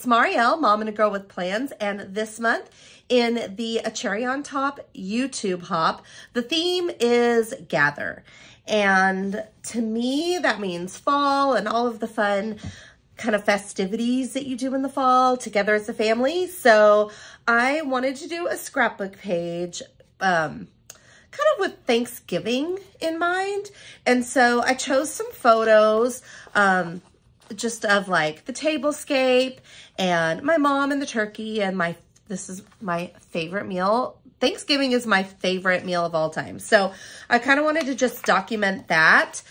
Marielle, Mom and a Girl with Plans, and this month in the A Cherry on Top YouTube hop, the theme is gather. And to me, that means fall and all of the fun kind of festivities that you do in the fall together as a family. So I wanted to do a scrapbook page, kind of with Thanksgiving in mind. And so I chose some photos, just of like the tablescape and my mom and the turkey and this is my favorite meal. Thanksgiving is my favorite meal of all time. So I kind of wanted to just document that.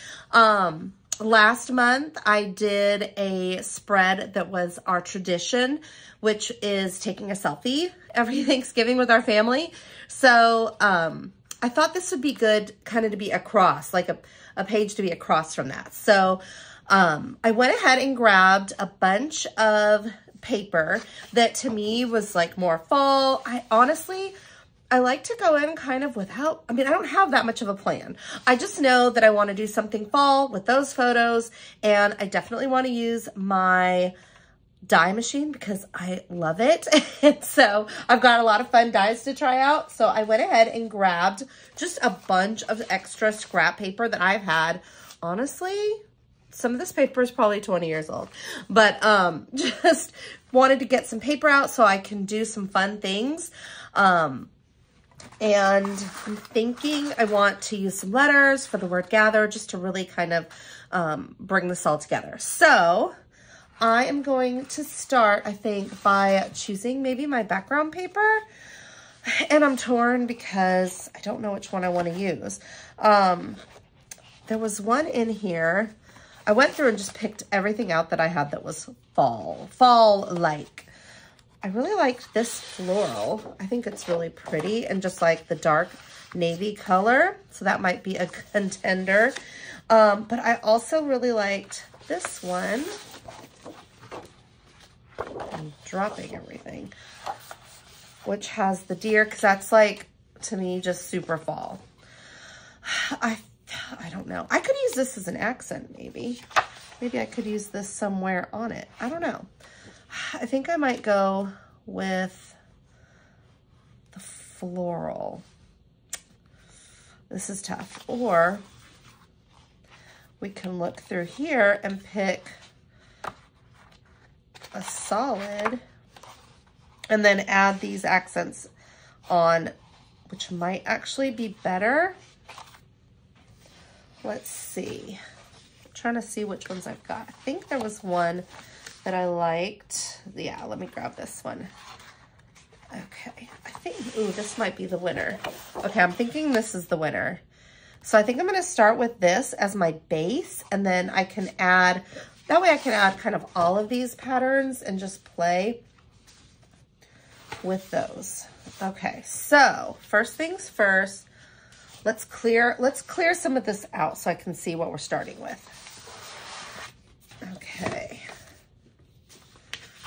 Last month I did a spread that was our tradition, which is taking a selfie every Thanksgiving with our family. So I thought this would be good kind of to be across, like a page to be across from that. So I went ahead and grabbed a bunch of paper that to me was like more fall. I like to go in kind of without, I don't have that much of a plan. I just know that I want to do something fall with those photos, and I definitely want to use my dye machine because I love it. And so I've got a lot of fun dyes to try out. So I went ahead and grabbed just a bunch of extra scrap paper that I've had. Honestly, some of this paper is probably 20 years old, but just wanted to get some paper out so I can do some fun things. And I'm thinking I want to use some letters for the word gather just to really kind of bring this all together. So I am going to start, I think, by choosing maybe my background paper. And I'm torn because I don't know which one I want to use. There was one in here. I went through and just picked everything out that I had that was fall-like. I really liked this floral. I think it's really pretty and just like the dark navy color. So that might be a contender. But I also really liked this one. I'm dropping everything. Which has the deer, because that's like, to me, just super fall. I don't know. I could use this as an accent, maybe. Maybe I could use this somewhere on it. I don't know. I think I might go with the floral. This is tough. Or we can look through here and pick a solid and then add these accents on, which might actually be better. Let's see. I'm trying to see which ones I've got. I think there was one that I liked. Yeah, let me grab this one. Okay, I think, ooh, this might be the winner. Okay, I'm thinking this is the winner. So I think I'm gonna start with this as my base, and then I can add, that way I can add kind of all of these patterns and just play with those. Okay, so first things first, let's clear some of this out so I can see what we're starting with. Okay.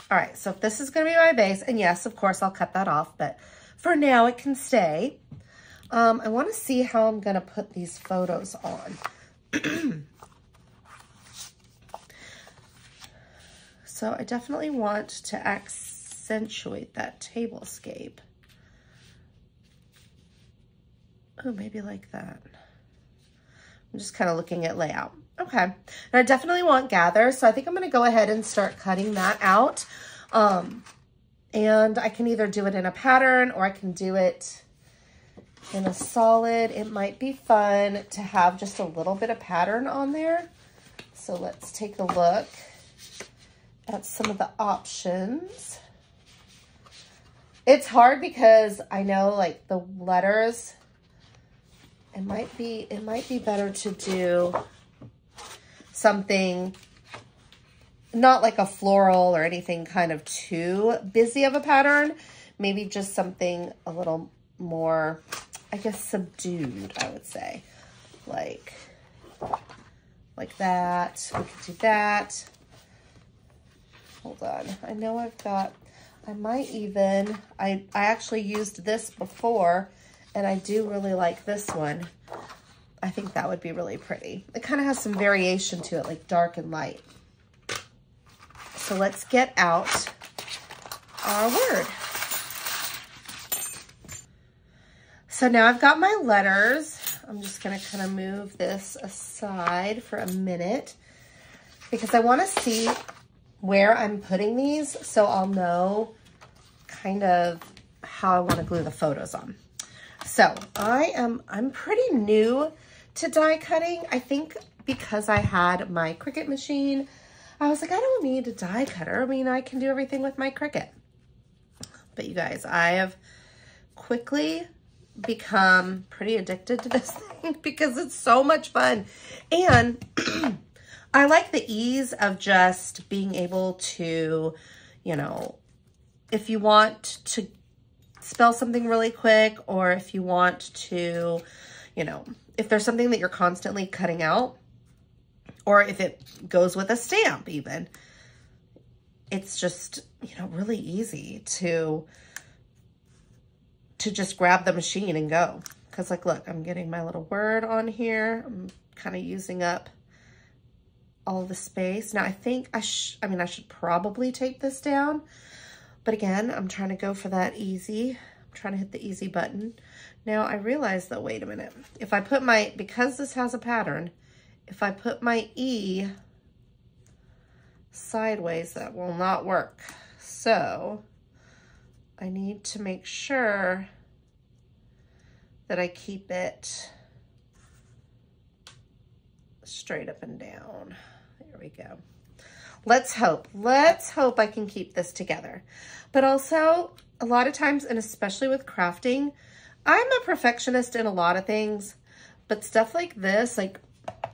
All right, so if this is gonna be my base, and yes, of course, I'll cut that off, but for now it can stay. I wanna see how I'm gonna put these photos on. So I definitely want to accentuate that tablescape. Oh, maybe like that. I'm just kind of looking at layout. Okay, and I definitely want gather, so I think I'm gonna go ahead and start cutting that out. And I can either do it in a pattern or I can do it in a solid. It might be fun to have just a little bit of pattern on there. So let's take a look at some of the options. It's hard because I know like the letters, it might be better to do something not like a floral or anything kind of too busy of a pattern. Maybe just something a little more, I guess, subdued, I would say. Like that. We could do that. Hold on. I know I've got, I might even, I actually used this before, and I do really like this one. I think that would be really pretty. It kind of has some variation to it, like dark and light. So let's get out our word. So now I've got my letters. I'm just gonna kind of move this aside for a minute because I wanna see where I'm putting these so I'll know kind of how I wanna glue the photos on. So I'm pretty new to die cutting. I think because I had my Cricut machine, I was like, I don't need a die cutter. I mean, I can do everything with my Cricut. But you guys, I have quickly become pretty addicted to this thing because it's so much fun. And I like the ease of just being able to, you know, if you want to spell something really quick, or if you want to, you know, if there's something that you're constantly cutting out, or if it goes with a stamp even, it's just, you know, really easy to just grab the machine and go. Because like, look, I'm getting my little word on here. I'm kind of using up all the space. Now I think I should probably tape this down. But again, I'm trying to go for that easy. I'm trying to hit the easy button. Now I realize that, wait a minute. If I put my, because this has a pattern, if I put my E sideways, that will not work. So I need to make sure that I keep it straight up and down. There we go. Let's hope I can keep this together. But also, a lot of times, and especially with crafting, I'm a perfectionist in a lot of things, but stuff like this, like,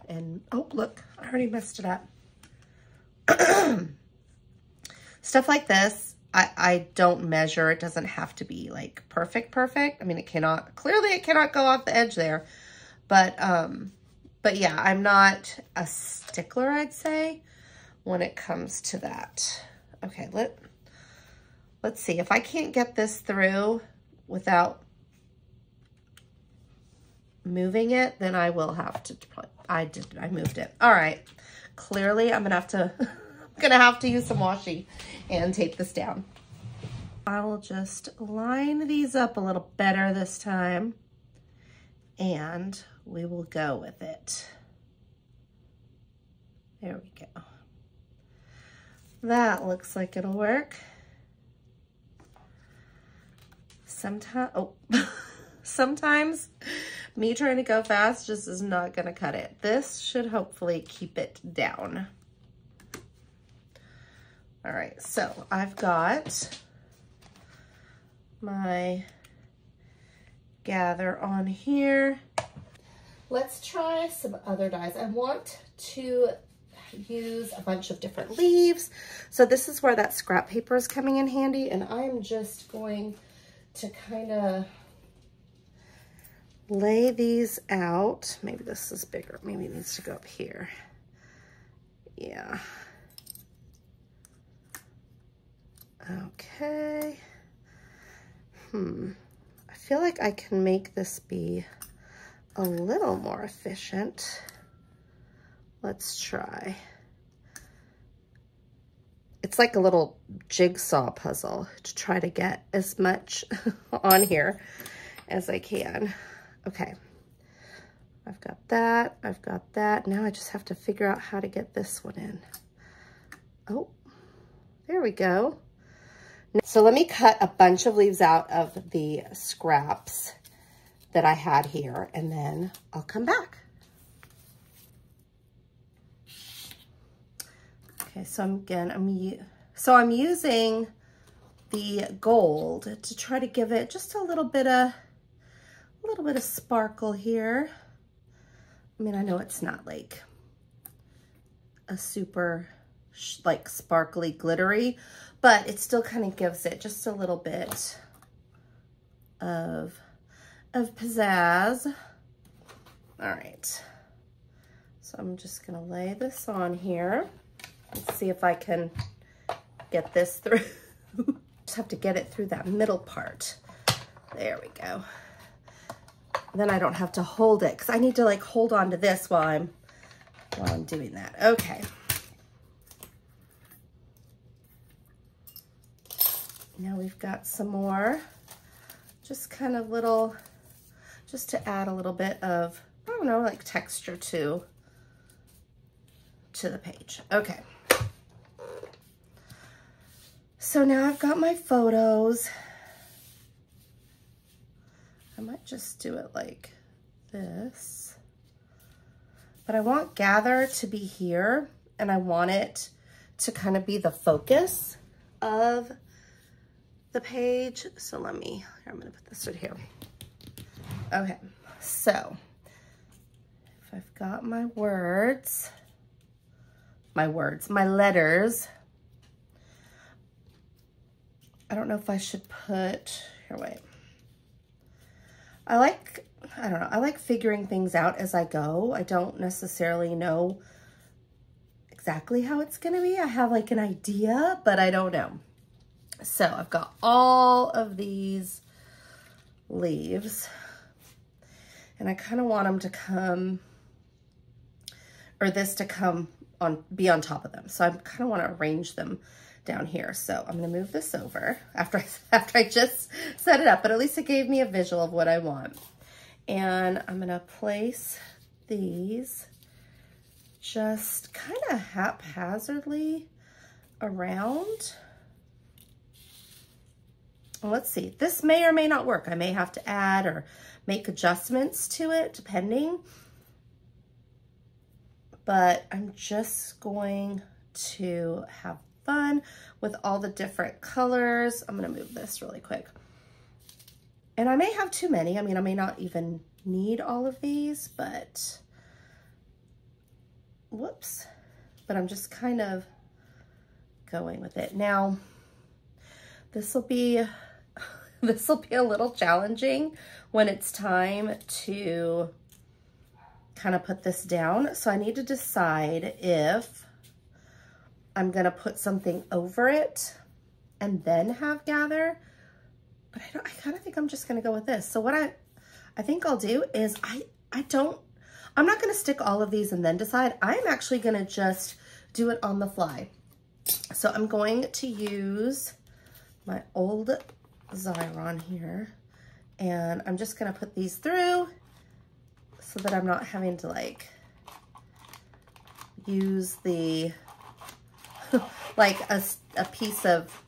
and oh, look, I already messed it up. Stuff like this, I don't measure. It doesn't have to be like perfect. I mean, clearly it cannot go off the edge there, but yeah, I'm not a stickler, I'd say, when it comes to that. Okay, let's see. If I can't get this through without moving it, then I will have to, I moved it. All right, clearly I'm gonna have to use some washi and tape this down. I will just line these up a little better this time, and we will go with it. There we go. That looks like it'll work. Sometimes me trying to go fast just is not gonna cut it. This should hopefully keep it down. All right, so I've got my gather on here. Let's try some other dies. I want to use a bunch of different leaves. So this is where that scrap paper is coming in handy, and I'm just going to kind of lay these out. Maybe this is bigger. Maybe it needs to go up here. Yeah. Okay. I feel like I can make this be a little more efficient. Let's try. It's like a little jigsaw puzzle to try to get as much on here as I can. Okay. I've got that. I've got that. Now I just have to figure out how to get this one in. Oh, there we go. So let me cut a bunch of leaves out of the scraps that I had here, and then I'll come back. Okay, so I'm using the gold to try to give it just a little bit of sparkle here. I mean, I know it's not like a super like sparkly glittery, but it still kind of gives it just a little bit of pizzazz. All right, so I'm just gonna lay this on here. Let's see if I can get this through. Just have to get it through that middle part. There we go. Then I don't have to hold it, because I need to like hold on to this while I'm doing that. Okay. Now we've got some more, just kind of little, just to add a little bit of, I don't know, like texture to the page. Okay. So now I've got my photos. I might just do it like this, but I want gather to be here, and I want it to kind of be the focus of the page. So let me, here, I'm gonna put this right here. Okay, so if I've got my words, my letters, I don't know if I should put, here, wait. I don't know, I like figuring things out as I go. I don't necessarily know exactly how it's gonna be. I have like an idea, but I don't know. So I've got all of these leaves, and I kind of want them to come, or this to come on, be on top of them. So I kind of want to arrange them down here. So I'm going to move this over after I just set it up, but at least it gave me a visual of what I want. And I'm going to place these just kind of haphazardly around. And let's see, this may or may not work. I may have to add or make adjustments to it depending, but I'm just going to have fun with all the different colors. I'm gonna move this really quick. And I may have too many. I mean, I may not even need all of these, but whoops. But I'm just kind of going with it. Now, this will be a little challenging when it's time to kind of put this down. So I need to decide if I'm gonna put something over it and then have gather, but I kind of think I'm just gonna go with this. So what I think I'll do is I'm not gonna stick all of these and then decide. I'm actually gonna just do it on the fly. So I'm going to use my old Xyron here, and I'm just gonna put these through so that I'm not having to like use the like a piece of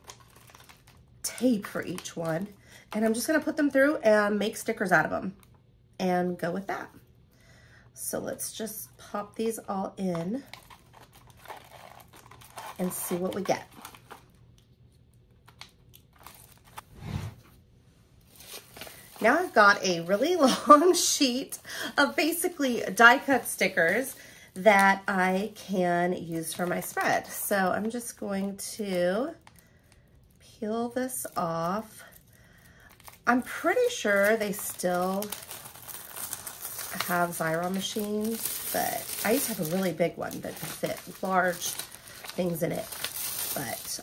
tape for each one. And I'm just gonna put them through and make stickers out of them and go with that. So let's just pop these all in and see what we get. Now I've got a really long sheet of basically die cut stickers that I can use for my spread. So I'm just going to peel this off. I'm pretty sure they still have Xyron machines, but I used to have a really big one that could fit large things in it. But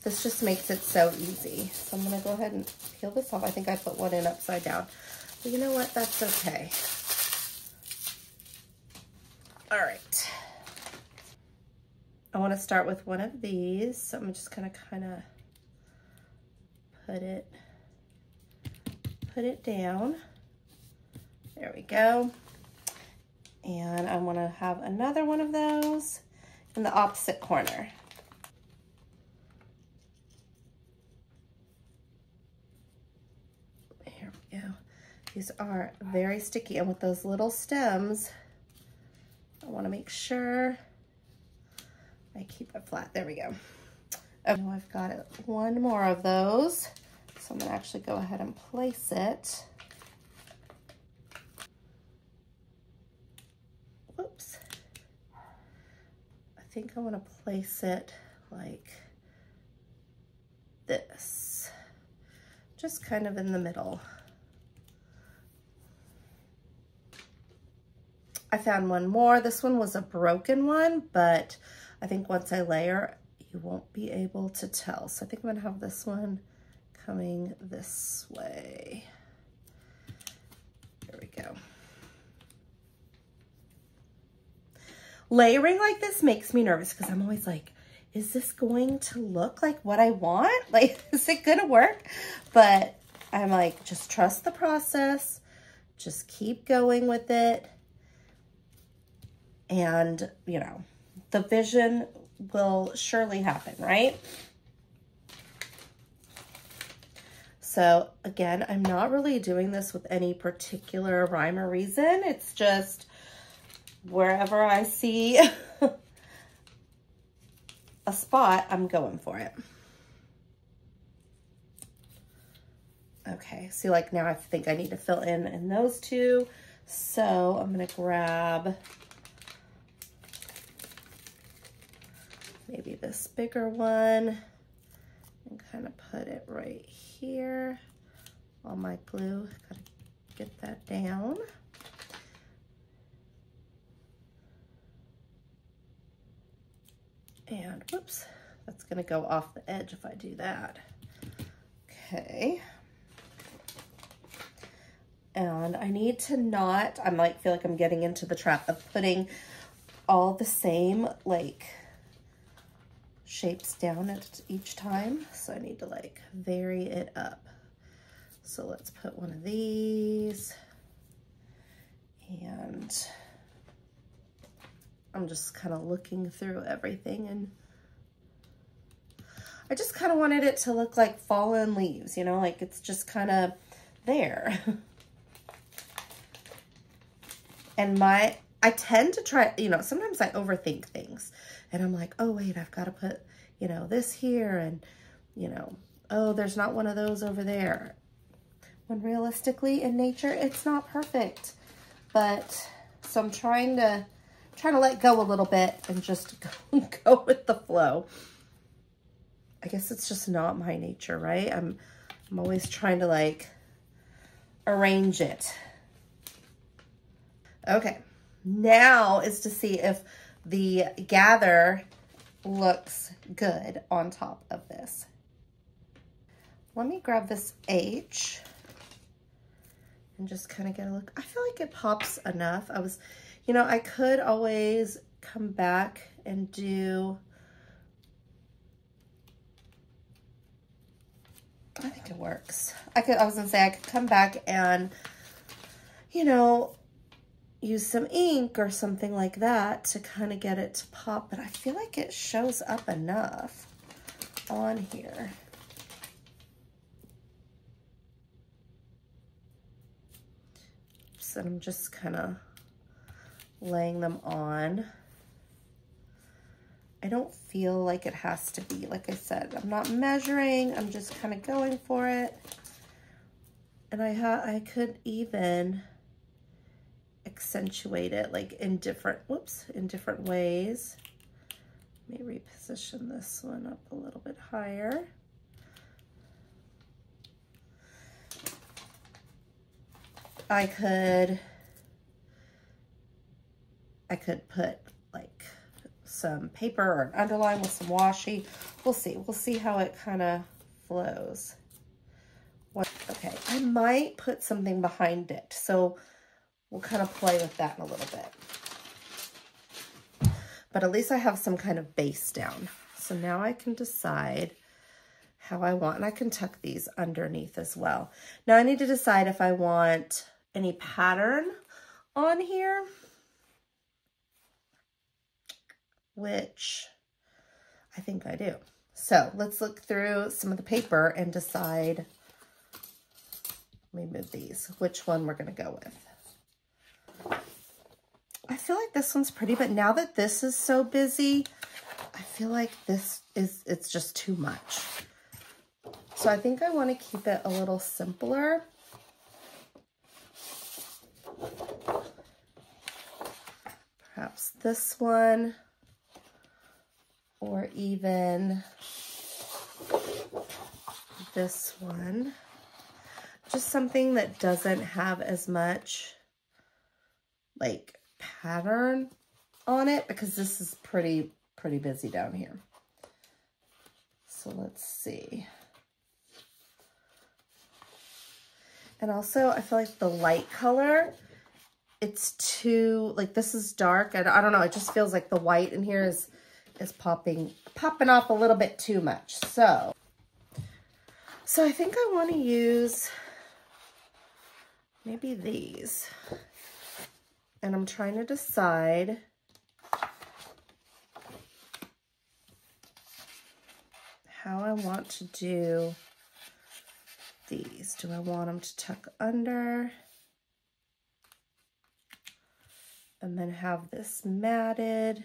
this just makes it so easy. So I'm gonna go ahead and peel this off. I think I put one in upside down. But you know what? That's okay. All right. I want to start with one of these. So I'm just gonna kind of put it down. There we go. And I want to have another one of those in the opposite corner. Here we go. These are very sticky, and with those little stems, I want to make sure I keep it flat. There we go. Okay, now I've got one more of those, so I'm gonna actually go ahead and place it. Whoops. I think I want to place it like this, just kind of in the middle. I found one more. This one was a broken one, but I think once I layer, you won't be able to tell. So I think I'm gonna have this one coming this way. There we go. Layering like this makes me nervous because I'm always like, is this going to look like what I want? Like, is it gonna work? But I'm like, just trust the process. Just keep going with it. And, you know, the vision will surely happen, right? So again, I'm not really doing this with any particular rhyme or reason. It's just wherever I see a spot, I'm going for it. Okay, see, like now I think I need to fill in those two. So I'm gonna grab maybe this bigger one and kind of put it right here. All my glue, gotta get that down. And whoops, that's gonna go off the edge if I do that. Okay. And I need to not, I might feel like I'm getting into the trap of putting all the same like shapes down at each time. So I need to like vary it up. So let's put one of these, and I'm just kind of looking through everything, and I just kind of wanted it to look like fallen leaves, you know, like it's just kind of there. And I tend to try, you know, sometimes I overthink things and I'm like, oh wait, I've got to put, you know, this here, and, you know, oh, there's not one of those over there. When realistically in nature, it's not perfect. But so I'm trying to let go a little bit and just go with the flow. I guess it's just not my nature, right? I'm always trying to like arrange it. Okay, now is to see if the gather looks good on top of this. Let me grab this H and just kind of get a look. I feel like it pops enough. You know, I could always come back and do, I think it works. I was gonna say I could come back and, you know, use some ink or something like that to kind of get it to pop, but I feel like it shows up enough on here. So I'm just kind of laying them on. I don't feel like it has to be, like I said, I'm not measuring, I'm just kind of going for it. And I could even accentuate it like in different ways. Let me reposition this one up a little bit higher. I could put like some paper or an underline with some washi. We'll see how it kind of flows. Okay, I might put something behind it, so we'll kind of play with that in a little bit. But at least I have some kind of base down. So now I can decide how I want, and I can tuck these underneath as well. Now I need to decide if I want any pattern on here, which I think I do. So let's look through some of the paper and decide, let me move these, which one we're gonna go with. I feel like this one's pretty, but now that this is so busy, I feel like it's just too much. So I think I want to keep it a little simpler. Perhaps this one, or even this one. Just something that doesn't have as much like pattern on it, because this is pretty busy down here. So let's see. And also I feel like the light color it's too, like, this is dark, and I don't know, it just feels like the white in here is popping off a little bit too much. So I think I want to use maybe these, and I'm trying to decide how I want to do these. Do I want them to tuck under and then have this matted,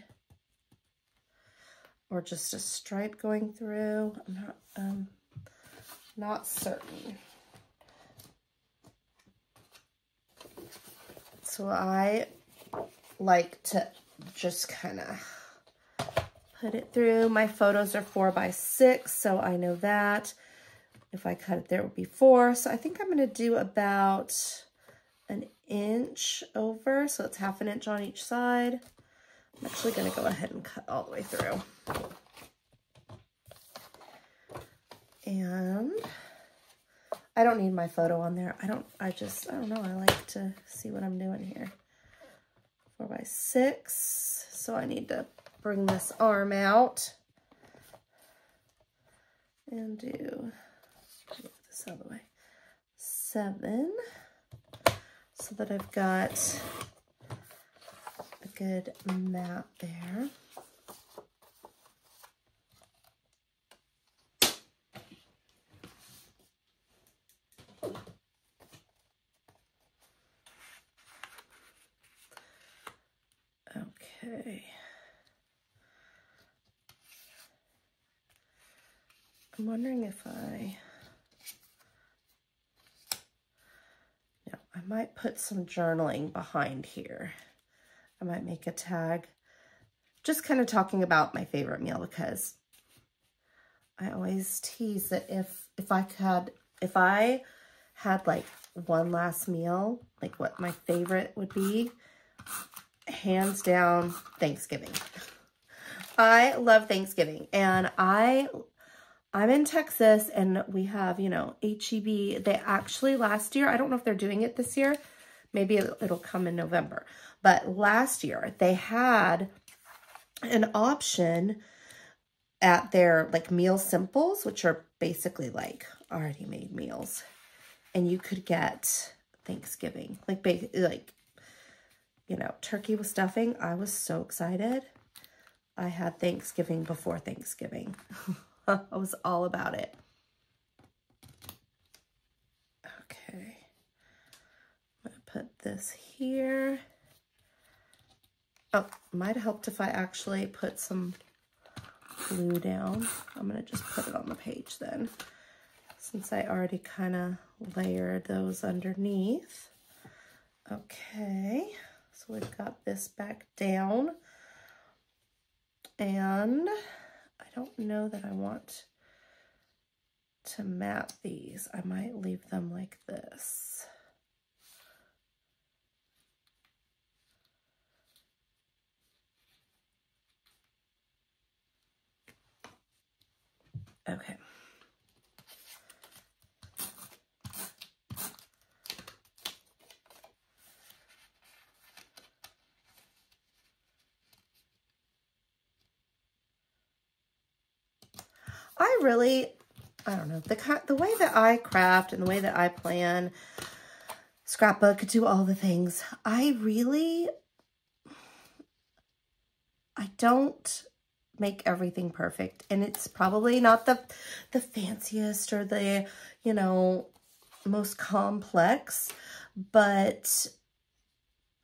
or just a stripe going through? I'm not certain. So I like to just kind of put it through. My photos are 4x6, so I know that. If I cut it there, it would be 4. So I think I'm going to do about an inch over. So it's ½ inch on each side. I'm actually going to go ahead and cut all the way through. And I don't need my photo on there. I don't know. I like to see what I'm doing here. 4x6. So I need to bring this arm out and do, move this out of the way, 7, so that I've got a good mat there. Okay. I'm wondering if I might put some journaling behind here. I might make a tag, just kind of talking about my favorite meal, because I always tease that if I had like one last meal, like what my favorite would be, hands down, Thanksgiving. I love Thanksgiving, and I'm in Texas, and we have, you know, H-E-B. They actually, last year, I don't know if they're doing it this year. Maybe it'll come in November. But last year, they had an option at their, like, meal simples, which are basically, like, already made meals. And you could get Thanksgiving. Like, you know, turkey with stuffing. I was so excited. I had Thanksgiving before Thanksgiving. I was all about it. Okay. I'm going to put this here. Oh, might have helped if I actually put some glue down. I'm going to just put it on the page then, since I already kind of layered those underneath. Okay. So we've got this back down. And I don't know that I want to mat these. I might leave them like this. Okay. I don't know, the way that I craft and the way that I plan, scrapbook, do all the things, I don't make everything perfect. And it's probably not the fanciest or the, you know, most complex, but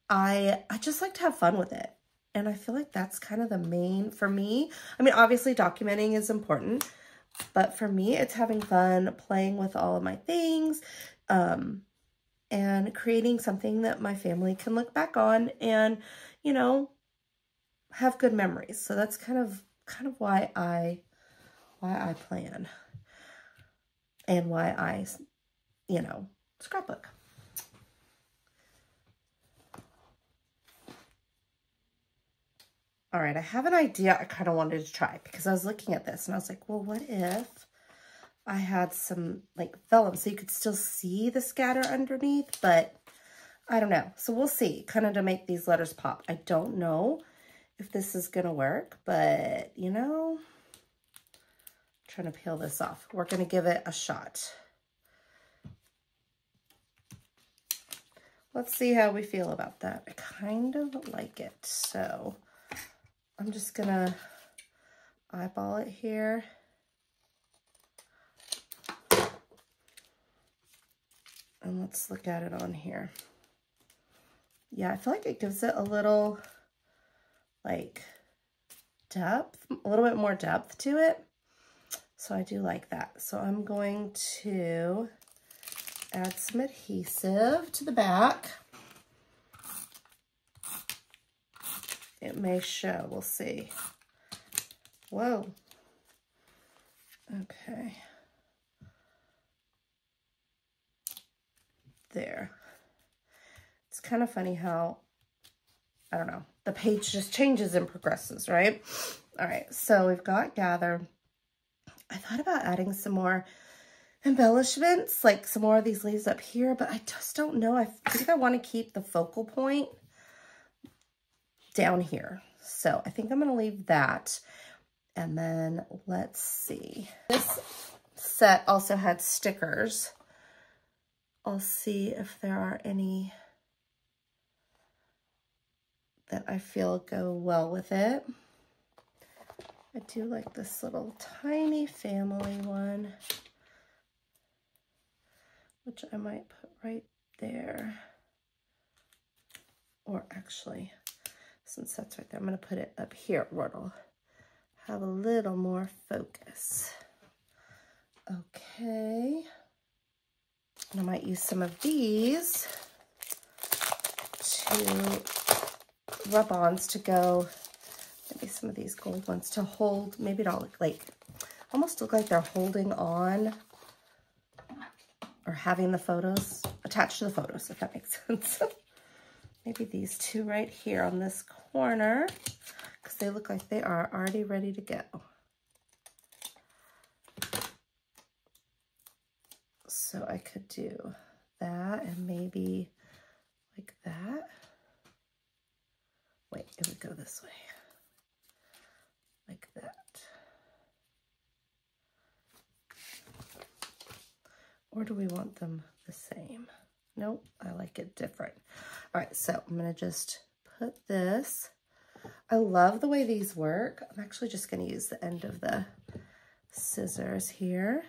I just like to have fun with it. And I feel like that's kind of the main, for me. I mean, obviously documenting is important, but for me, it's having fun, playing with all of my things, and creating something that my family can look back on and, you know, have good memories. So that's kind of why I plan, and why I, you know, scrapbook. All right, I have an idea I kind of wanted to try, because I was looking at this and I was like, well, what if I had some like vellum so you could still see the scatter underneath, but I don't know. So we'll see, kind of to make these letters pop. I don't know if this is going to work, but you know, I'm trying to peel this off. We're going to give it a shot. Let's see how we feel about that. I kind of like it. So I'm just going to eyeball it here. And let's look at it on here. Yeah, I feel like it gives it a little, like, depth, a little bit more depth to it. So I do like that. So I'm going to add some adhesive to the back. It may show, we'll see. Whoa. Okay. There. It's kind of funny how, I don't know, the page just changes and progresses, right? All right, so we've got gather. I thought about adding some more embellishments, like some more of these leaves up here, but I just don't know. I think I want to keep the focal point down here. So I think I'm going to leave that. And then let's see. This set also had stickers. I'll see if there are any that I feel go well with it. I do like this little tiny family one, which I might put right there. Or actually, since that's right there, I'm going to put it up here where it'll have a little more focus. Okay. And I might use some of these to rub-ons to go, maybe some of these gold ones to hold, maybe it'll look like, almost look like they're holding on or having the photos attached to the photos, if that makes sense. Maybe these two right here on this corner, because they look like they are already ready to go. So I could do that and maybe like that. Wait, it would go this way. Like that. Or do we want them the same? Nope, I like it different. All right, so I'm gonna just put this. I love the way these work. I'm actually just gonna use the end of the scissors here.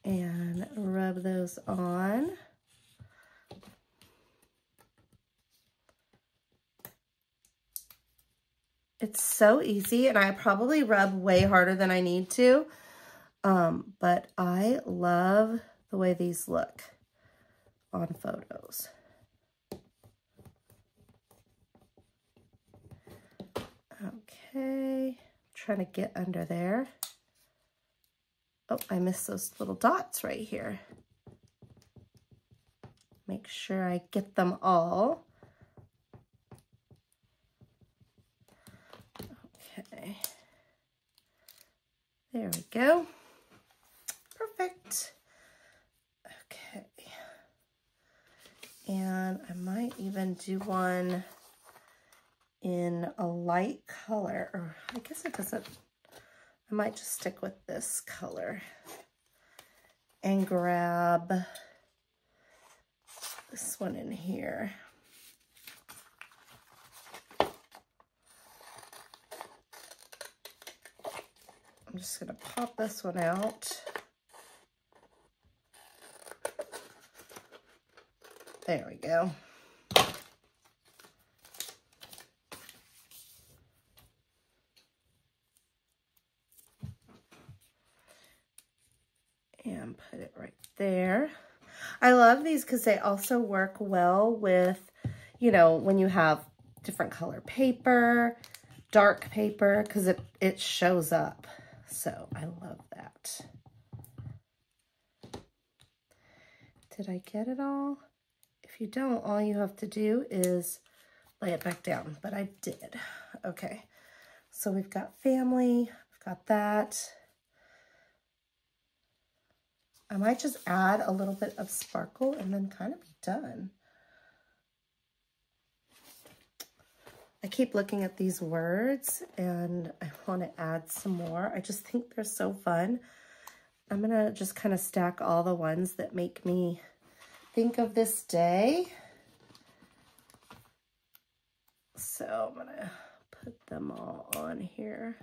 And rub those on. It's so easy, and I probably rub way harder than I need to, but I love the way these look on photos. Okay, trying to get under there. Oh, I missed those little dots right here. Make sure I get them all. Okay. There we go. Perfect. Okay. And I might even do one in a light color, or I guess it doesn't. I might just stick with this color and grab this one in here. I'm just going to pop this one out. There we go. And put it right there. I love these because they also work well with, you know, when you have different color paper, dark paper, because it shows up. So I love that. Did I get it all? If you don't, all you have to do is lay it back down, but I did. Okay, so we've got family, we've got that. I might just add a little bit of sparkle and then kind of be done. I keep looking at these words and I want to add some more. I just think they're so fun. I'm going to just kind of stack all the ones that make me think of this day. So I'm going to put them all on here.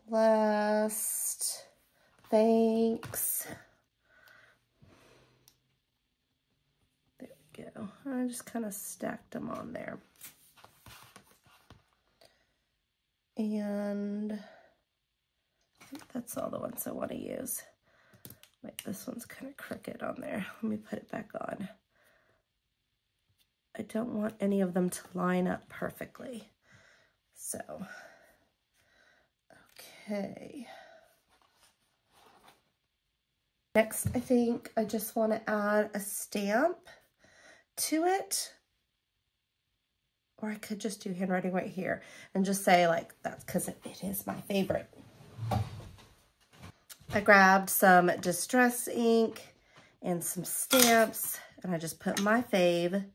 Blessed. Thanks. There we go. I just kind of stacked them on there. And I think that's all the ones I want to use. Wait, this one's kind of crooked on there. Let me put it back on. I don't want any of them to line up perfectly. So, okay. Next, I think I just want to add a stamp to it. Or I could just do handwriting right here and just say like, that's because it is my favorite. I grabbed some distress ink and some stamps and I just put my fave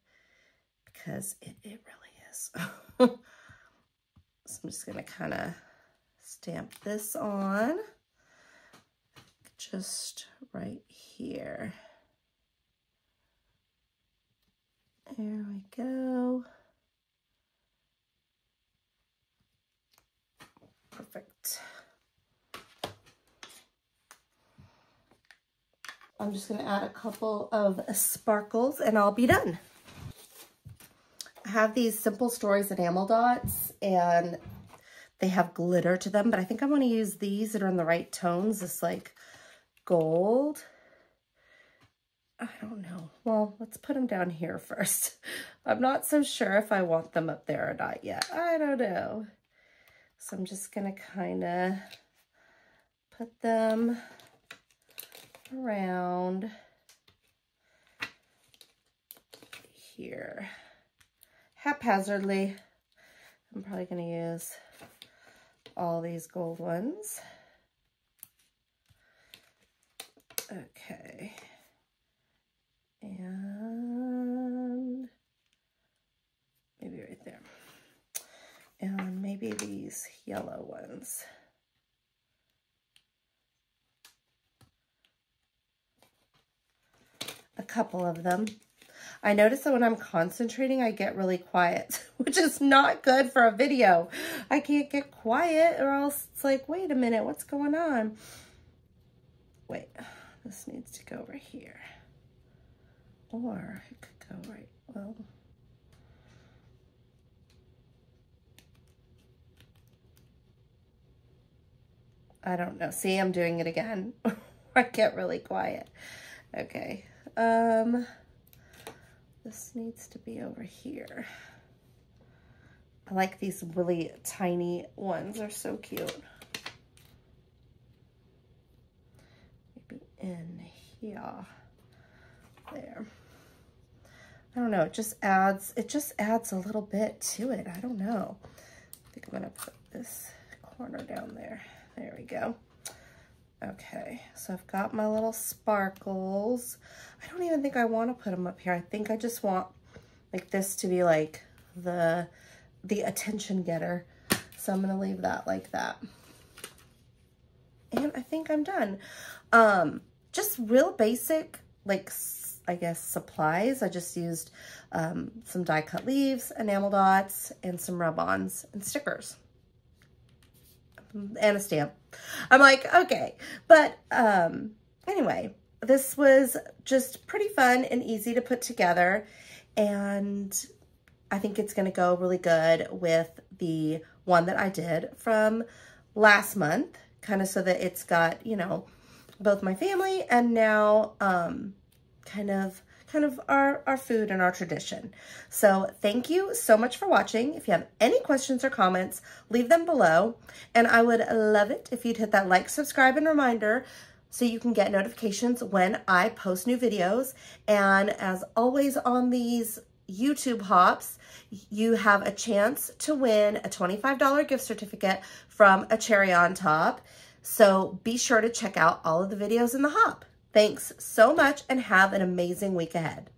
because it really is. So I'm just going to kind of stamp this on just right here. There we go. Perfect. I'm just going to add a couple of sparkles and I'll be done. I have these Simple Stories enamel dots and they have glitter to them, but I think I want to use these that are in the right tones, this like gold. I don't know. Well, let's put them down here first. I'm not so sure if I want them up there or not yet. I don't know. So I'm just going to kind of put them around here haphazardly. I'm probably going to use all these gold ones. Okay. And maybe right there. And maybe these yellow ones. A couple of them. I notice that when I'm concentrating, I get really quiet, which is not good for a video. I can't get quiet or else it's like, wait a minute, what's going on? Wait, this needs to go over here. Or it could go right, well. I don't know. See, I'm doing it again. I get really quiet. Okay. This needs to be over here. I like these really tiny ones. They're so cute. Maybe in here. There. I don't know. It just adds a little bit to it. I don't know. I think I'm going to put this corner down there. There we go. Okay, so I've got my little sparkles. I don't even think I want to put them up here. I think I just want like this to be like the attention getter. So I'm going to leave that like that. And I think I'm done. Just real basic, like, I guess, supplies. I just used some die cut leaves, enamel dots, and some rub-ons and stickers. And a stamp. I'm like, okay. But anyway, this was just pretty fun and easy to put together. And I think it's going to go really good with the one that I did from last month, kind of so that it's got, you know, both my family and now kind of our food and our tradition. So thank you so much for watching. If you have any questions or comments, leave them below. And I would love it if you'd hit that like, subscribe, and reminder so you can get notifications when I post new videos. And as always on these YouTube hops, you have a chance to win a $25 gift certificate from A Cherry on Top. So be sure to check out all of the videos in the hop. Thanks so much and have an amazing week ahead.